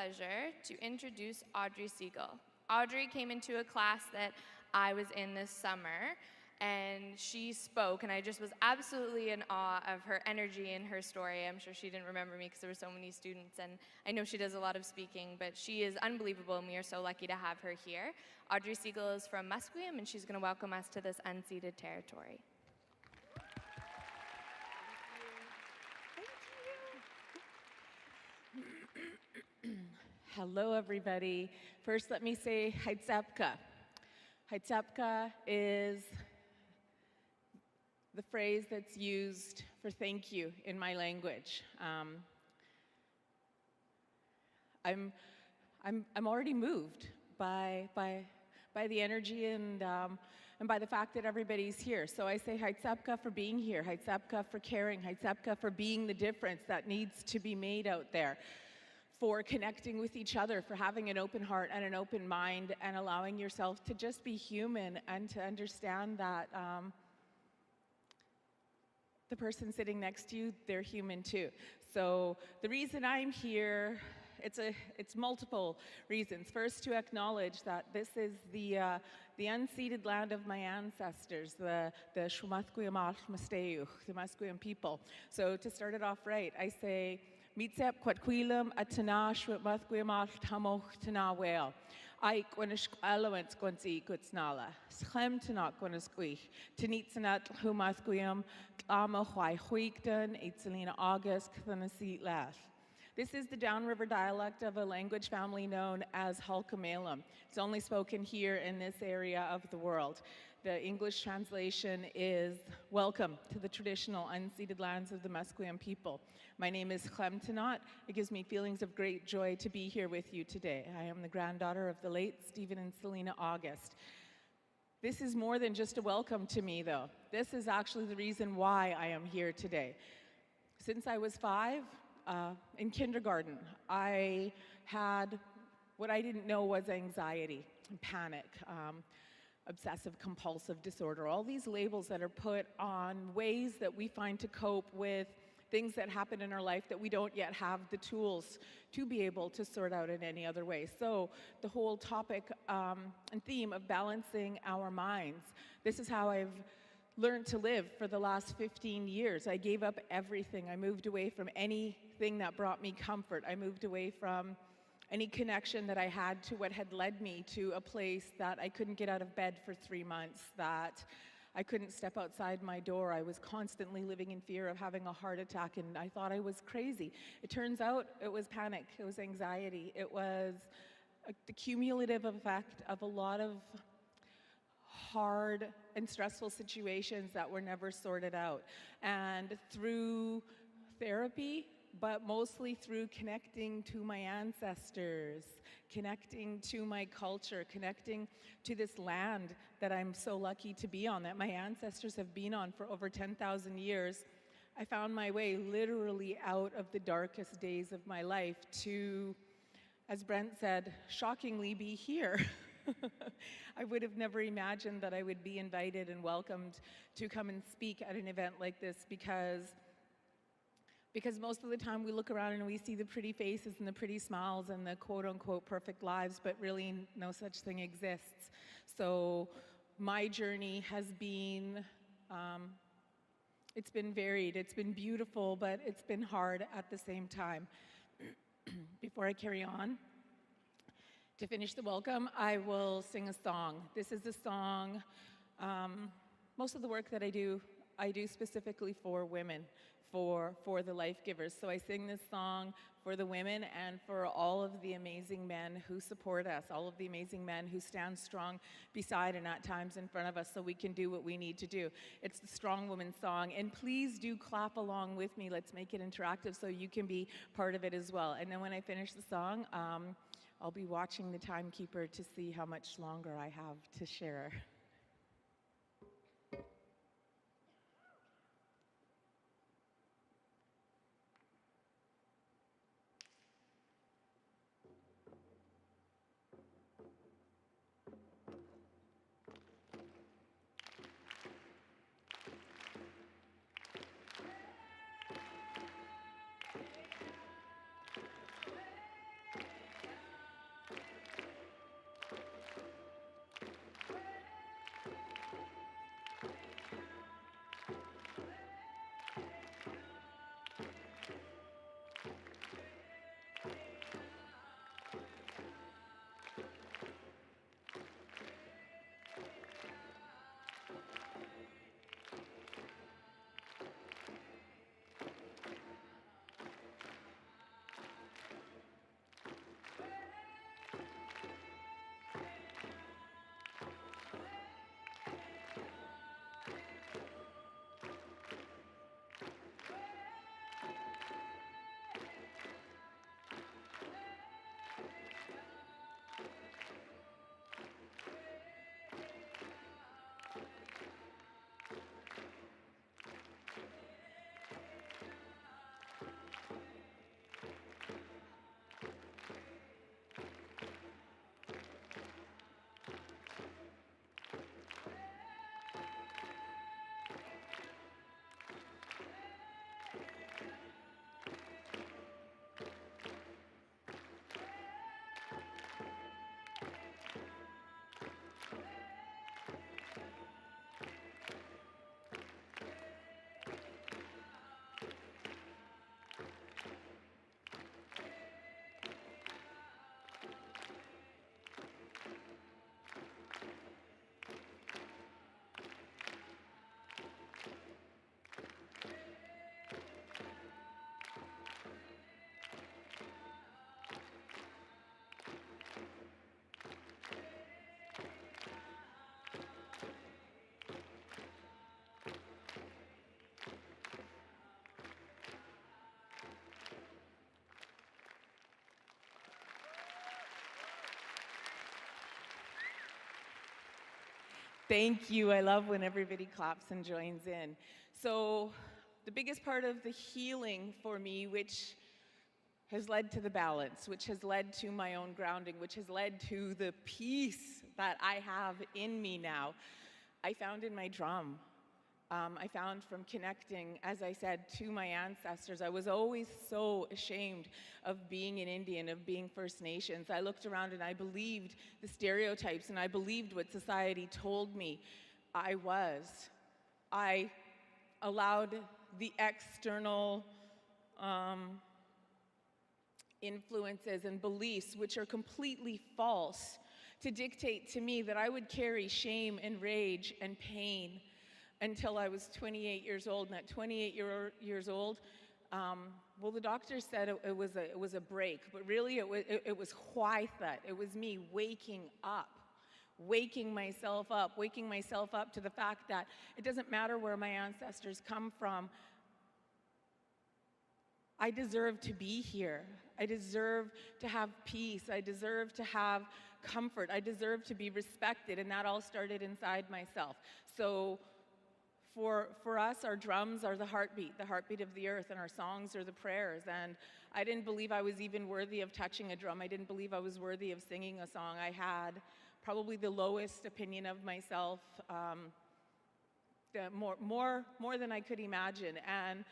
pleasure to introduce Audrey Siegl. Audrey came into a class that I was in this summer, and she spoke, and I just was absolutely in awe of her energy and her story. I'm sure she didn't remember me because there were so many students, and I know she does a lot of speaking, but she is unbelievable, and we are so lucky to have her here. Audrey Siegl is from Musqueam, and she's going to welcome us to this unceded territory. Hello, everybody. First, let me say Haitsapka. Haitsapka is the phrase that's used for thank you in my language. I'm already moved by the energy and by the fact that everybody's here. So I say Haitsapka for being here, Haitsapka for caring, Haitsapka for being the difference that needs to be made out there, for connecting with each other, for having an open heart and an open mind and allowing yourself to just be human and to understand that the person sitting next to you, they're human too. So the reason I'm here, it's multiple reasons. First, to acknowledge that this is the unceded land of my ancestors, the Musqueam people. So to start it off right, I say, Mitsep kwatquilam atanash with Musqueam tamoch tanawel. Ike wanish allowance gonzi gutsnala. Schem tanat gonisquich. Tanitsanat humasquiam ama hwai huigdan, Eitzelina August, Thanasit lash. This is the downriver dialect of a language family known as Halkomelem. It's only spoken here in this area of the world. The English translation is, welcome to the traditional unceded lands of the Musqueam people. My name is Chlemtanot. It gives me feelings of great joy to be here with you today. I am the granddaughter of the late Stephen and Selena August. This is more than just a welcome to me, though. This is actually the reason why I am here today. Since I was 5, in kindergarten, I had what I didn't know was anxiety, panic, obsessive compulsive disorder, all these labels that are put on ways that we find to cope with things that happen in our life that we don't yet have the tools to be able to sort out in any other way. So the whole topic and theme of balancing our minds, this is how I've learned to live for the last 15 years. I gave up everything. I moved away from anything that brought me comfort. I moved away from any connection that I had to what had led me to a place that I couldn't get out of bed for 3 months, that I couldn't step outside my door. I was constantly living in fear of having a heart attack, and I thought I was crazy. It turns out it was panic, it was anxiety, it was the cumulative effect of a lot of hard and stressful situations that were never sorted out. And through therapy, but mostly through connecting to my ancestors, connecting to my culture, connecting to this land that I'm so lucky to be on, that my ancestors have been on for over 10,000 years, I found my way literally out of the darkest days of my life to, as Brent said, shockingly be here. I would have never imagined that I would be invited and welcomed to come and speak at an event like this, because most of the time we look around and we see the pretty faces and the pretty smiles and the quote-unquote perfect lives, but really no such thing exists. So my journey has been, it's been varied, it's been beautiful, but it's been hard at the same time. Before I carry on, to finish the welcome, I will sing a song. This is a song, most of the work that I do specifically for women, for the life givers. So I sing this song for the women and for all of the amazing men who support us, all of the amazing men who stand strong beside and at times in front of us so we can do what we need to do. It's the Strong Woman song, and please do clap along with me. Let's make it interactive so you can be part of it as well. And then when I finish the song, I'll be watching the timekeeper to see how much longer I have to share. Thank you. I love when everybody claps and joins in. So the biggest part of the healing for me, which has led to the balance, which has led to my own grounding, which has led to the peace that I have in me now, I found in my drum. I found from connecting, as I said, to my ancestors. I was always so ashamed of being an Indian, of being First Nations. I looked around and I believed the stereotypes and I believed what society told me I was. I allowed the external influences and beliefs, which are completely false, to dictate to me that I would carry shame and rage and pain until I was 28 years old. And at 28 years old, well, the doctor said it was a break, but really it was huaitha. It was me waking myself up to the fact that it doesn't matter where my ancestors come from. I deserve to be here. I deserve to have peace. I deserve to have comfort. I deserve to be respected, and that all started inside myself. So for us, our drums are the heartbeat of the earth, and our songs are the prayers. And I didn't believe I was even worthy of touching a drum. I didn't believe I was worthy of singing a song. I had probably the lowest opinion of myself, more than I could imagine. And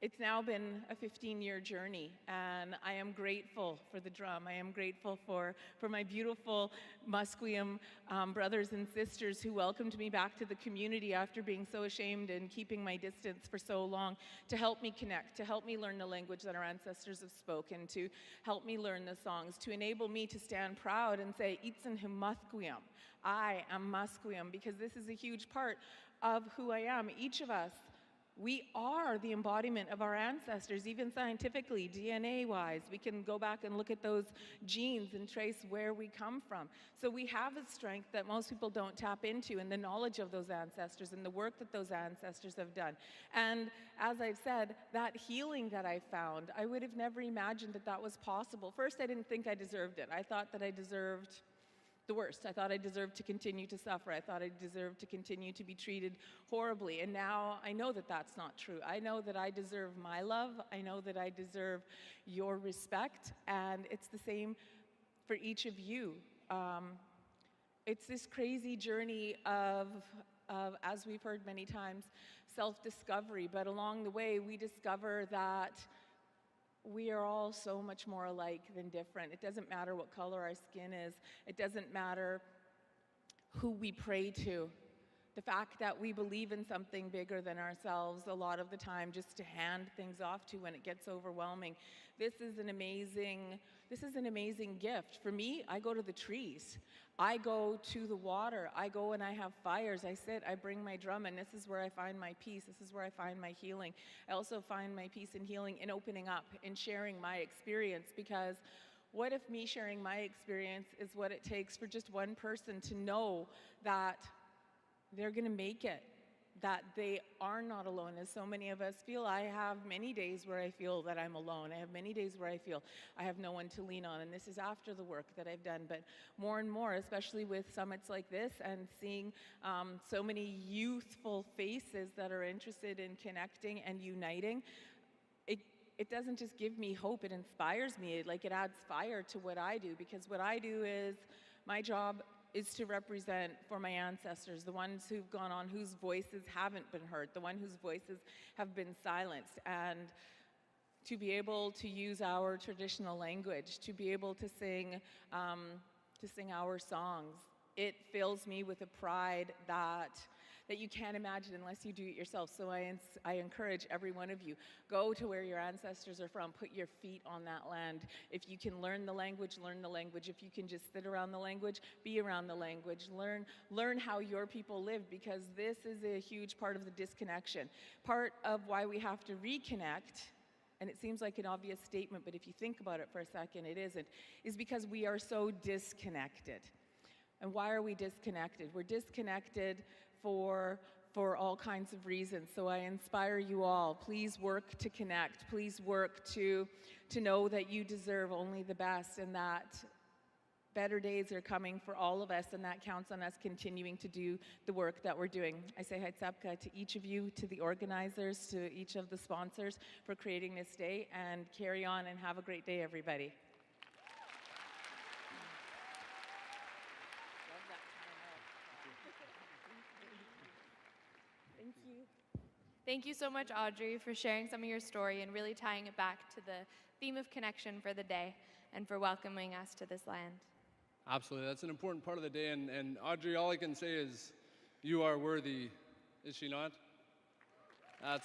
it's now been a 15-year journey, and I am grateful for the drum. I am grateful for my beautiful Musqueam brothers and sisters who welcomed me back to the community after being so ashamed and keeping my distance for so long, to help me connect, to help me learn the language that our ancestors have spoken, to help me learn the songs, to enable me to stand proud and say, "Itsen him Musqueam." I am Musqueam, because this is a huge part of who I am. Each of us, we are the embodiment of our ancestors, even scientifically, DNA-wise. We can go back and look at those genes and trace where we come from. So we have a strength that most people don't tap into, and the knowledge of those ancestors and the work that those ancestors have done. And as I've said, that healing that I found, I would have never imagined that that was possible. First, I didn't think I deserved it. I thought that I deserved the worst. I thought I deserved to continue to suffer. I thought I deserved to continue to be treated horribly. And now I know that that's not true. I know that I deserve my love. I know that I deserve your respect. And it's the same for each of you. It's this crazy journey of, as we've heard many times, self-discovery. But along the way, we discover that we are all so much more alike than different. It doesn't matter what color our skin is. It doesn't matter who we pray to. The fact that we believe in something bigger than ourselves a lot of the time, just to hand things off to when it gets overwhelming. This is an amazing gift. For me, I go to the trees. I go to the water. I go and I have fires. I sit, I bring my drum, and this is where I find my peace. This is where I find my healing. I also find my peace and healing in opening up, in sharing my experience, because what if me sharing my experience is what it takes for just one person to know that they're going to make it, that they are not alone, as so many of us feel. I have many days where I feel that I'm alone. I have many days where I feel I have no one to lean on, and this is after the work that I've done. But more and more, especially with summits like this and seeing so many youthful faces that are interested in connecting and uniting, it doesn't just give me hope, it inspires me. It adds fire to what I do, because what I do is, my job is to represent for my ancestors, the ones who've gone on, whose voices haven't been heard, the ones whose voices have been silenced, and to be able to use our traditional language, to be able to sing our songs. It fills me with a pride that you can't imagine unless you do it yourself. So I encourage every one of you, go to where your ancestors are from, put your feet on that land. If you can learn the language, learn the language. If you can just sit around the language, be around the language. Learn how your people live, because this is a huge part of the disconnection. Part of why we have to reconnect, and it seems like an obvious statement, but if you think about it for a second, it isn't, is because we are so disconnected. And why are we disconnected? We're disconnected for all kinds of reasons. So I inspire you all, please work to connect. Please work to know that you deserve only the best, and that better days are coming for all of us, and that counts on us continuing to do the work that we're doing. I say haitsapka to each of you, to the organizers, to each of the sponsors for creating this day, and carry on and have a great day, everybody. Thank you. Thank you so much, Audrey, for sharing some of your story and really tying it back to the theme of connection for the day and for welcoming us to this land. Absolutely, that's an important part of the day. And Audrey, all I can say is you are worthy, is she not? Yeah.